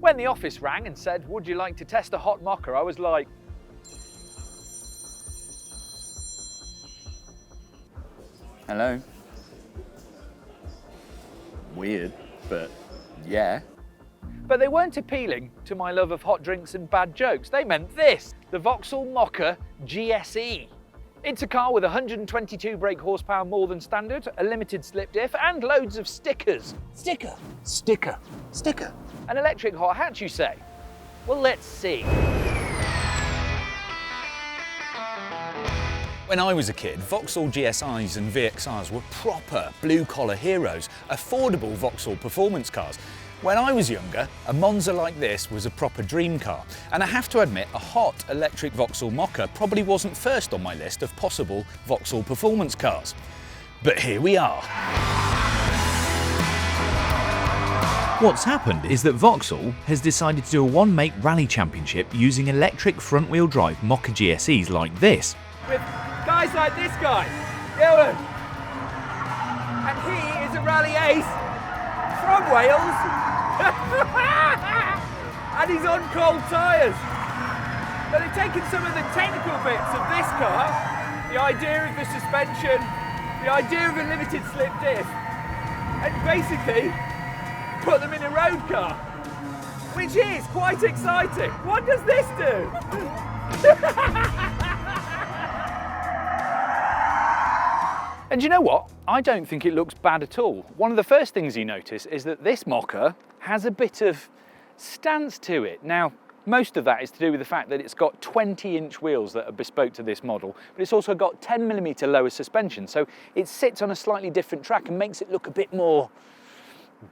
When the office rang and said, would you like to test a hot Mokka, I was like, hello. Weird, but yeah. But they weren't appealing to my love of hot drinks and bad jokes. They meant this, the Vauxhall Mokka GSE. It's a car with 122 brake horsepower more than standard, a limited slip diff, and loads of stickers. Sticker, sticker, sticker. An electric hot hatch, you say? Well, let's see. When I was a kid, Vauxhall GSIs and VXRs were proper blue-collar heroes, affordable Vauxhall performance cars. When I was younger, a Monza like this was a proper dream car. And I have to admit, a hot electric Vauxhall Mokka probably wasn't first on my list of possible Vauxhall performance cars. But here we are. What's happened is that Vauxhall has decided to do a one-make rally championship using electric front-wheel drive Mokka GSEs like this. With guys like this guy, Dylan. And he is a rally ace from Wales. And he's on cold tyres. But they've taken some of the technical bits of this car, the idea of the suspension, the idea of a limited slip diff, and basically put them in a road car, which is quite exciting. What does this do? And you know what? I don't think it looks bad at all. One of the first things you notice is that this Mokka has a bit of stance to it. Now, most of that is to do with the fact that it's got 20-inch wheels that are bespoke to this model, but it's also got 10mm lower suspension, so it sits on a slightly different track and makes it look a bit more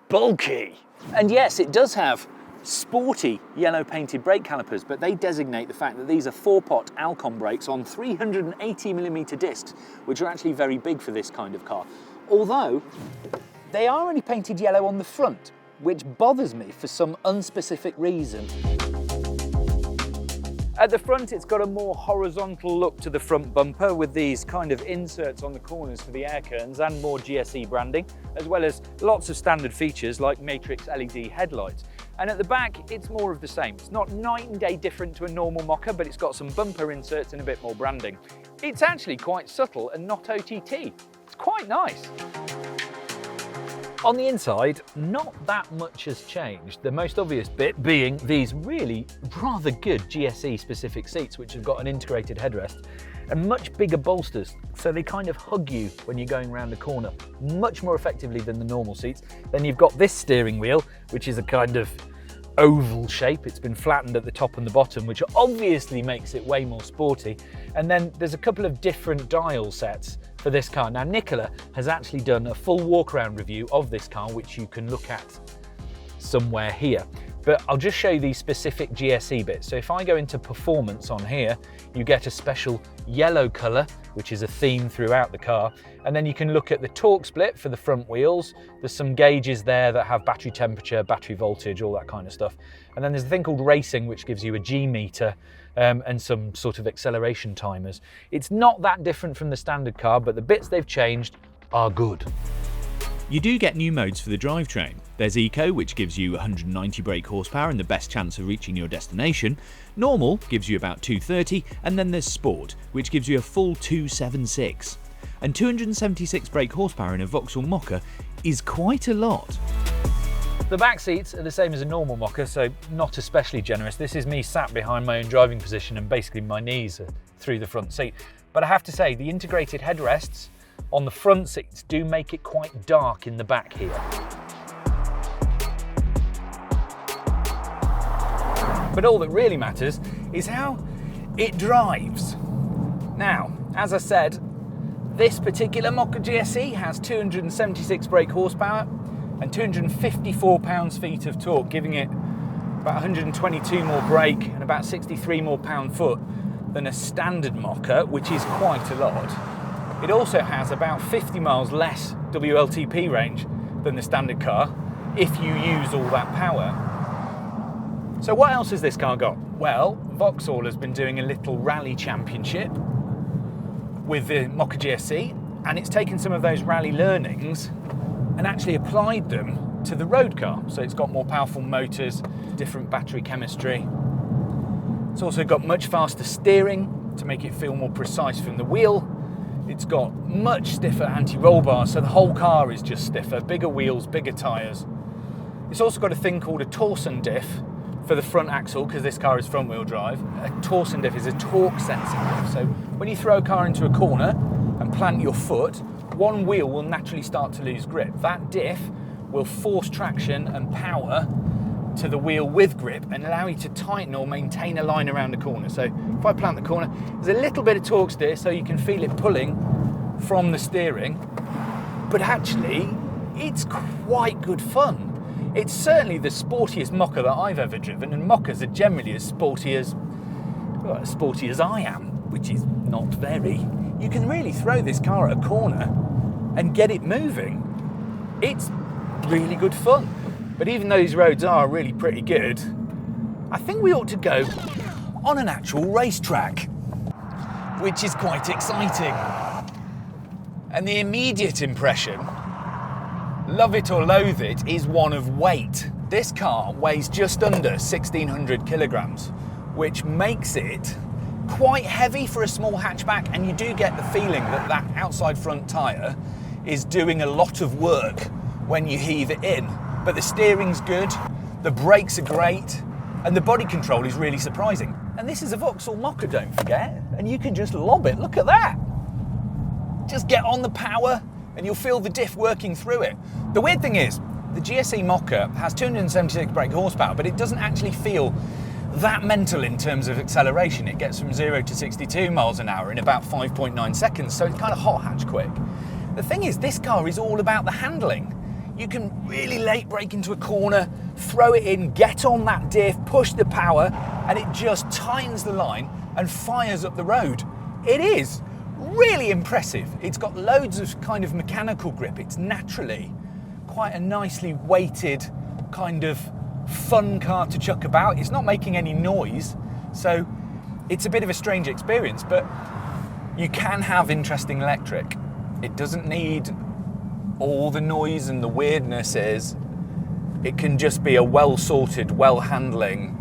bulky. And yes, it does have sporty yellow painted brake calipers, but they designate the fact that these are 4-pot Alcon brakes on 380mm discs, which are actually very big for this kind of car. Although, they are only painted yellow on the front, which bothers me for some unspecific reason. At the front, it's got a more horizontal look to the front bumper with these kind of inserts on the corners for the air curtains and more GSE branding, as well as lots of standard features like matrix LED headlights. And at the back, it's more of the same. It's not night and day different to a normal Mokka, but it's got some bumper inserts and a bit more branding. It's actually quite subtle and not OTT. It's quite nice. On the inside, not that much has changed. The most obvious bit being these really rather good GSE specific seats, which have got an integrated headrest and much bigger bolsters, so they kind of hug you when you're going around the corner much more effectively than the normal seats. Then you've got this steering wheel, which is a kind of oval shape. It's been flattened at the top and the bottom, which obviously makes it way more sporty. And then there's a couple of different dial sets for this car. Now, Nicola has actually done a full walk-around review of this car, which you can look at somewhere here. But I'll just show you these specific GSE bits. So if I go into performance on here, you get a special yellow colour, which is a theme throughout the car. And then you can look at the torque split for the front wheels. There's some gauges there that have battery temperature, battery voltage, all that kind of stuff. And then there's a thing called racing, which gives you a G meter and some sort of acceleration timers. It's not that different from the standard car, but the bits they've changed are good. You do get new modes for the drivetrain. There's Eco, which gives you 190 brake horsepower and the best chance of reaching your destination. Normal gives you about 230, and then there's Sport, which gives you a full 276. And 276 brake horsepower in a Vauxhall Mokka is quite a lot. The back seats are the same as a normal Mokka, so not especially generous. This is me sat behind my own driving position and basically my knees are through the front seat. But I have to say, the integrated headrests on the front seats do make it quite dark in the back here. But all that really matters is how it drives. Now, as I said, this particular Mokka GSE has 276 brake horsepower and 254 pounds-feet of torque, giving it about 122 more brake and about 63 more pound-foot than a standard Mokka, which is quite a lot. It also has about 50 miles less WLTP range than the standard car if you use all that power. So what else has this car got? Well, Vauxhall has been doing a little rally championship with the Mokka GSE, and it's taken some of those rally learnings and actually applied them to the road car. So it's got more powerful motors, different battery chemistry. It's also got much faster steering to make it feel more precise from the wheel. It's got much stiffer anti-roll bars, so the whole car is just stiffer, bigger wheels, bigger tyres. It's also got a thing called a Torsen diff for the front axle, because this car is front wheel drive. A Torsen diff is a torque sensing diff, so when you throw a car into a corner and plant your foot, one wheel will naturally start to lose grip. That diff will force traction and power to the wheel with grip and allow you to tighten or maintain a line around the corner. So if I plant the corner, there's a little bit of torque steer, so you can feel it pulling from the steering, but actually it's quite good fun. It's certainly the sportiest Mokka that I've ever driven, and Mokkas are generally as sporty as I am, which is not very. You can really throw this car at a corner and get it moving. It's really good fun. But even though these roads are really pretty good, I think we ought to go on an actual racetrack, which is quite exciting. And the immediate impression, love it or loathe it, is one of weight. This car weighs just under 1,600 kilograms, which makes it quite heavy for a small hatchback, and you do get the feeling that that outside front tyre is doing a lot of work when you heave it in. But the steering's good, the brakes are great, and the body control is really surprising. And this is a Vauxhall Mokka, don't forget, and you can just lob it, look at that. Just get on the power and you'll feel the diff working through it. The weird thing is, the GSE Mokka has 276 brake horsepower, but it doesn't actually feel that mental in terms of acceleration. It gets from 0 to 62 miles an hour in about 5.9 seconds, so it's kind of hot hatch quick. The thing is, this car is all about the handling. You can really late brake into a corner, throw it in, get on that diff, push the power, and it just tightens the line and fires up the road. It is really impressive. It's got loads of kind of mechanical grip. It's naturally quite a nicely weighted kind of fun car to chuck about. It's not making any noise, so it's a bit of a strange experience, but you can have interesting electric. It doesn't need all the noise and the weirdnesses. It can just be a well-sorted, well-handling,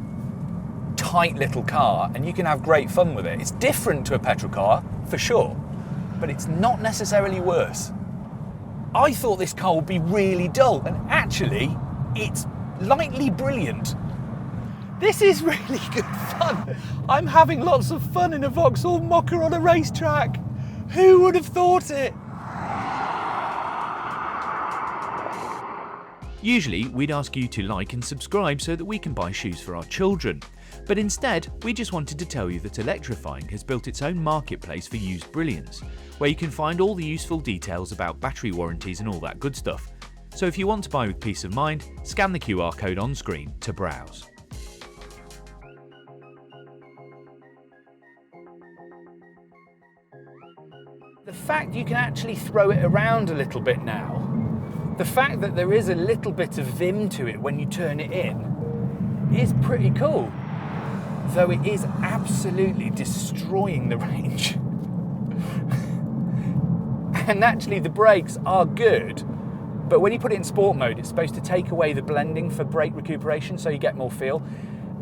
tight little car, and you can have great fun with it. It's different to a petrol car, for sure, but it's not necessarily worse. I thought this car would be really dull, and actually, it's lightly brilliant. This is really good fun. I'm having lots of fun in a Vauxhall Mokka on a racetrack. Who would have thought it? Usually, we'd ask you to like and subscribe so that we can buy shoes for our children. But instead, we just wanted to tell you that Electrifying has built its own marketplace for used brilliance, where you can find all the useful details about battery warranties and all that good stuff. So if you want to buy with peace of mind, scan the QR code on screen to browse. The fact you can actually throw it around a little bit now, the fact that there is a little bit of vim to it when you turn it in, is pretty cool. Though it is absolutely destroying the range. And actually the brakes are good, but when you put it in sport mode, it's supposed to take away the blending for brake recuperation, so you get more feel.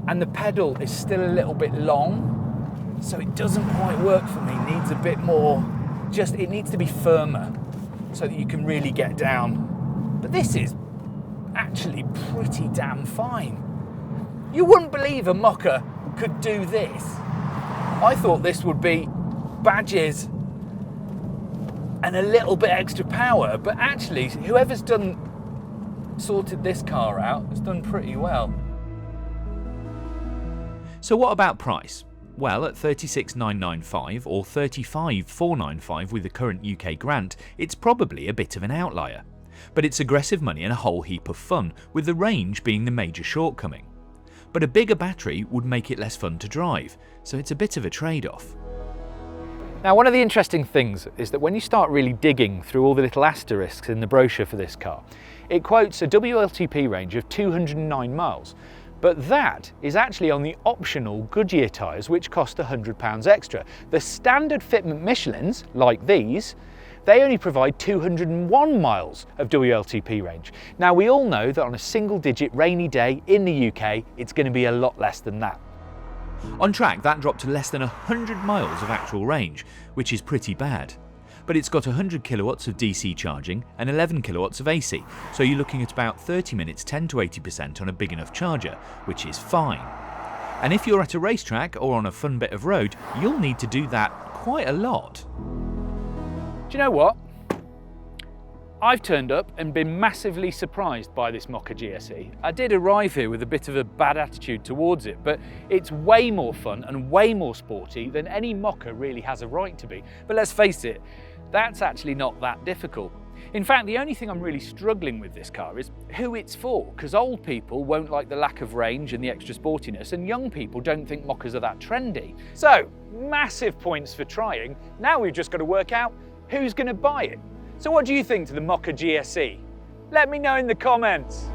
And the pedal is still a little bit long, so it doesn't quite work for me. It needs a bit more, it needs to be firmer so that you can really get down. But this is actually pretty damn fine. You wouldn't believe a Mokka could do this. I thought this would be badges and a little bit extra power, but actually whoever's sorted this car out has done pretty well. So what about price? Well, at $36,995 or $35,495 with the current UK grant, it's probably a bit of an outlier. But it's aggressive money and a whole heap of fun, with the range being the major shortcoming. But a bigger battery would make it less fun to drive, so it's a bit of a trade-off. Now, one of the interesting things is that when you start really digging through all the little asterisks in the brochure for this car, it quotes a WLTP range of 209 miles, but that is actually on the optional Goodyear tyres, which cost £100 extra. The standard fitment Michelins, like these, they only provide 201 miles of WLTP range. Now we all know that on a single digit rainy day in the UK, it's going to be a lot less than that. On track, that dropped to less than 100 miles of actual range, which is pretty bad. But it's got 100 kilowatts of DC charging and 11 kilowatts of AC, so you're looking at about 30 minutes 10 to 80% on a big enough charger, which is fine. And if you're at a racetrack or on a fun bit of road, you'll need to do that quite a lot. Do you know what? I've turned up and been massively surprised by this Mokka GSE. I did arrive here with a bit of a bad attitude towards it, but it's way more fun and way more sporty than any Mokka really has a right to be. But let's face it, that's actually not that difficult. In fact, the only thing I'm really struggling with this car is who it's for, because old people won't like the lack of range and the extra sportiness, and young people don't think Mokkas are that trendy. So, massive points for trying. Now we've just got to work out who's going to buy it. So what do you think to the Mokka GSE? Let me know in the comments.